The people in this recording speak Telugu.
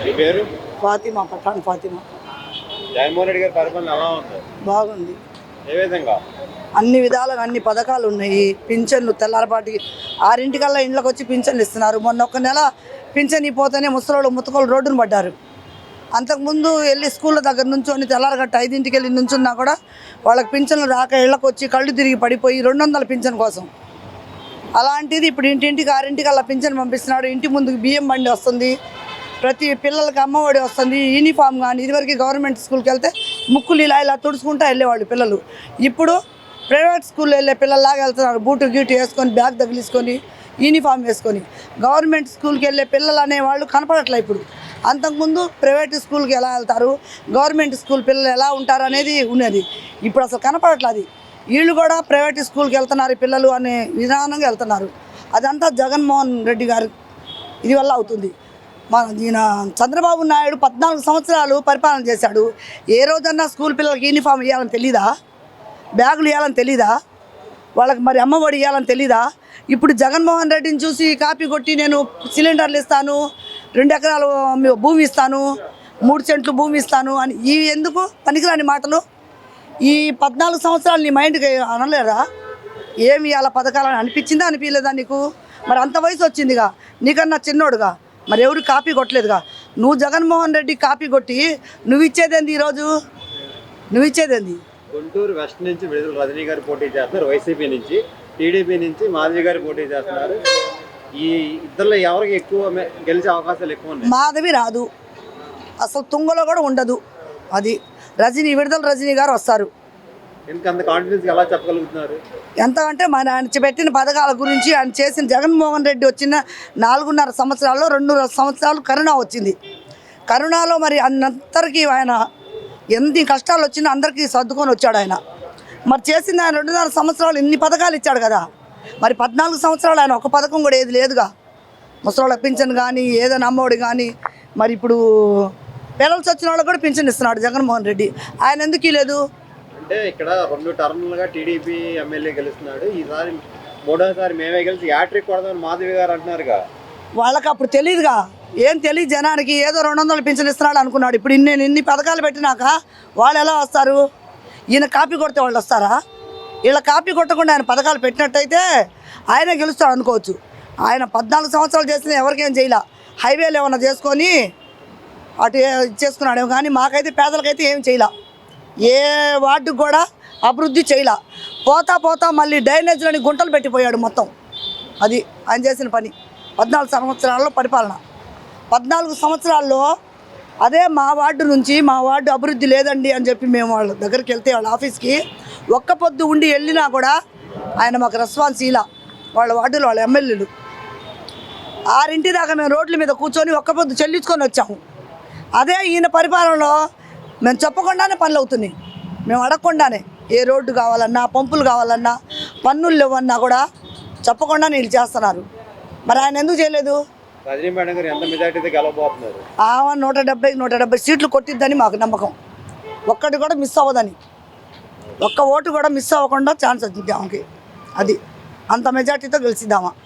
మీ పేరు? ఫాతిమా, పఠాన్ ఫాతిమా. జగన్మోహన్ రెడ్డి గారి పరిపాలన ఎలా ఉంది? బాగుంది. ఏ విధంగా? అన్ని విధాలుగా అన్ని పథకాలు ఉన్నాయి. పింఛన్లు తెల్లారపాటికి 6 ఇంట్లోకి వచ్చి పింఛన్లు ఇస్తున్నారు. మొన్న ఒక నెల పింఛన్ ఇపోతేనే ముసలోళ్ళు ముత్తకోళ్ళు రోడ్డును పడ్డారు. అంతకుముందు వెళ్ళి స్కూళ్ళ దగ్గర నుంచొని తెల్లారగట్ట 5ంటికి వెళ్ళి నుంచున్నా కూడా వాళ్ళకి పింఛన్లు రాక ఇళ్ళకి వచ్చి కళ్ళు తిరిగి పడిపోయి 200 పింఛన్ కోసం. అలాంటిది ఇప్పుడు ఇంటింటికి 6 పింఛన్ పంపిస్తున్నాడు. ఇంటి ముందుకు బియ్యం బండి వస్తుంది, ప్రతి పిల్లలకి అమ్మఒడి వస్తుంది, యూనిఫామ్. కానీ ఇదివరకు గవర్నమెంట్ స్కూల్కి వెళ్తే ముక్కులు ఇలా తుడుచుకుంటూ వెళ్ళేవాళ్ళు పిల్లలు. ఇప్పుడు ప్రైవేట్ స్కూల్లో వెళ్ళే పిల్లల్లాగా వెళ్తున్నారు. బూటు గీటు వేసుకొని, బ్యాగ్ తగిలిసుకొని, యూనిఫామ్ వేసుకొని. గవర్నమెంట్ స్కూల్కి వెళ్ళే పిల్లలు అనేవాళ్ళు కనపడట్లే ఇప్పుడు. అంతకుముందు ప్రైవేట్ స్కూల్కి ఎలా వెళ్తారు, గవర్నమెంట్ స్కూల్ పిల్లలు ఎలా ఉంటారు అనేది ఉన్నది. ఇప్పుడు అసలు కనపడట్లేదు. వీళ్ళు కూడా ప్రైవేట్ స్కూల్కి వెళ్తున్నారు పిల్లలు అనే విధానంగా వెళ్తున్నారు. అదంతా జగన్మోహన్ రెడ్డి గారు ఇది వల్ల అవుతుంది. ఈయన చంద్రబాబు నాయుడు 14 సంవత్సరాలు పరిపాలన చేశాడు. ఏ రోజన్నా స్కూల్ పిల్లలకి యూనిఫామ్ ఇవ్వాలని తెలీదా? బ్యాగులు ఇవ్వాలని తెలీదా? వాళ్ళకి మరి అమ్మఒడి ఇవ్వాలని తెలీదా? ఇప్పుడు జగన్మోహన్ రెడ్డిని చూసి కాపీ కొట్టి నేను సిలిండర్లు ఇస్తాను, 2 ఎకరాలు భూమి ఇస్తాను, 3 సెంట్లు భూమి ఇస్తాను అని ఈ ఎందుకు పనికిరాని మాటలు? ఈ 14 సంవత్సరాలు నీ మైండ్కి అనలేదా? ఏమి ఇవాళ పథకాలని అనిపించిందా అనిపించలేదా నీకు? మరి అంత వయసు వచ్చిందిగా, నీకన్నా చిన్నోడుగా, మరి ఎవరు కాపీ కొట్టలేదుగా. నువ్వు జగన్మోహన్ రెడ్డి కాపీ కొట్టి నువ్వు ఇచ్చేదేంది? ఈరోజు నువ్వు ఇచ్చేదేంది? గుంటూరు వెస్ట్ నుంచి విడుదల రజనీ గారు పోటీ చేస్తున్నారు, వైసీపీ నుంచి. టీడీపీ నుంచి మాధవి గారు పోటీ చేస్తున్నారు. ఈ ఇద్దరిలో ఎవరికి ఎక్కువ గెలిచే అవకాశాలు ఎక్కువ ఉన్నాయి? మాధవి రాదు, అసలు తుంగలో కూడా ఉండదు. అది విడుదల రజనీ గారు వస్తారు. అంత కాన్ఫిడెన్స్ ఎలా చెప్పగలుగుతున్నారు? ఎంత అంటే ఆయన పెట్టిన పథకాల గురించి, ఆయన చేసిన జగన్మోహన్ రెడ్డి వచ్చిన 4.5 సంవత్సరాల్లో 2 సంవత్సరాలు కరోనా వచ్చింది. కరోనాలో మరి అందరికీ ఆయన ఎన్ని కష్టాలు వచ్చినా అందరికీ సర్దుకొని వచ్చాడు ఆయన. మరి చేసింది ఆయన 2.5 సంవత్సరాలు ఇన్ని పథకాలు ఇచ్చాడు కదా. మరి 14 సంవత్సరాలు ఆయన ఒక పథకం కూడా ఏది లేదుగా. ముసలోళ్ళకి పింఛన్ కానీ, ఏదైనా అమ్మఒడి కానీ. మరి ఇప్పుడు పిల్లలు వచ్చిన వాళ్ళకి కూడా పింఛన్ ఇస్తున్నాడు జగన్మోహన్ రెడ్డి. ఆయన ఎందుకు లేదు? అంటే ఇక్కడ 2 టర్మ్లుగా టీడీపీ ఎమ్మెల్యే గెలుస్తున్నాడు. ఈసారి 3వసారి మేమే గెలిచి యాట్రిక్ కొడదామని మాధవి గారు అంటున్నారుగా. వాళ్ళకి అప్పుడు తెలియదుగా, ఏం తెలియదు జనానికి. ఏదో 200 పింఛన్ ఇస్తున్నాడు అనుకున్నాడు. ఇప్పుడు ఇన్ని పథకాలు పెట్టినాక వాళ్ళు ఎలా వస్తారు? ఈయన కాపీ కొడితే వాళ్ళు వస్తారా? వీళ్ళ కాపీ కొట్టకుండా ఆయన పథకాలు పెట్టినట్టయితే ఆయనే గెలుస్తాడు అనుకోవచ్చు. ఆయన 14 సంవత్సరాలు చేసిన ఎవరికేం చేయలే. హైవేలు ఏమన్నా చేసుకొని అటు చేసుకున్నాడేమో కానీ మాకైతే పేదలకైతే ఏం చేయలే. ఏ వార్డుకు కూడా అభివృద్ధి చేయలే. పోతా మళ్ళీ డ్రైనేజ్లని గుంటలు పెట్టిపోయాడు మొత్తం. అది ఆయన చేసిన పని. 14 సంవత్సరాల్లో పరిపాలన. 14 సంవత్సరాల్లో అదే మా వార్డు నుంచి, మా వార్డు అభివృద్ధి లేదండి అని చెప్పి మేము వాళ్ళ దగ్గరికి వెళ్తే, వాళ్ళ ఆఫీస్కి ఒక్క పొద్దు ఉండి వెళ్ళినా కూడా ఆయన మాకు రెస్పాన్స్ ఇలా. వాళ్ళ వార్డులో వాళ్ళ ఎమ్మెల్యేలు 6 దాకా మేము రోడ్ల మీద కూర్చొని ఒక్క పొద్దు చెల్లించుకొని వచ్చాము. అదే ఈయన పరిపాలనలో మేము చెప్పకుండానే పనులు అవుతున్నాయి. మేము అడగకుండానే ఏ రోడ్డు కావాలన్నా, పంపులు కావాలన్నా, పన్నులు ఇవ్వన్నా కూడా చెప్పకుండా వీళ్ళు చేస్తున్నారు. మరి ఆయన ఎందుకు చేయలేదు? రజనీ మేడం గారు ఎంత మెజారిటీతో గెలవబోతున్నారు? 170 సీట్లు కొట్టిద్దని మాకు నమ్మకం. ఒక్కటి కూడా మిస్ అవ్వదని, ఒక్క ఓటు కూడా మిస్ అవ్వకుండా ఛాన్స్ వచ్చింది ఆమెకి. అది అంత మెజార్టీతో గెలిచిద్దామా.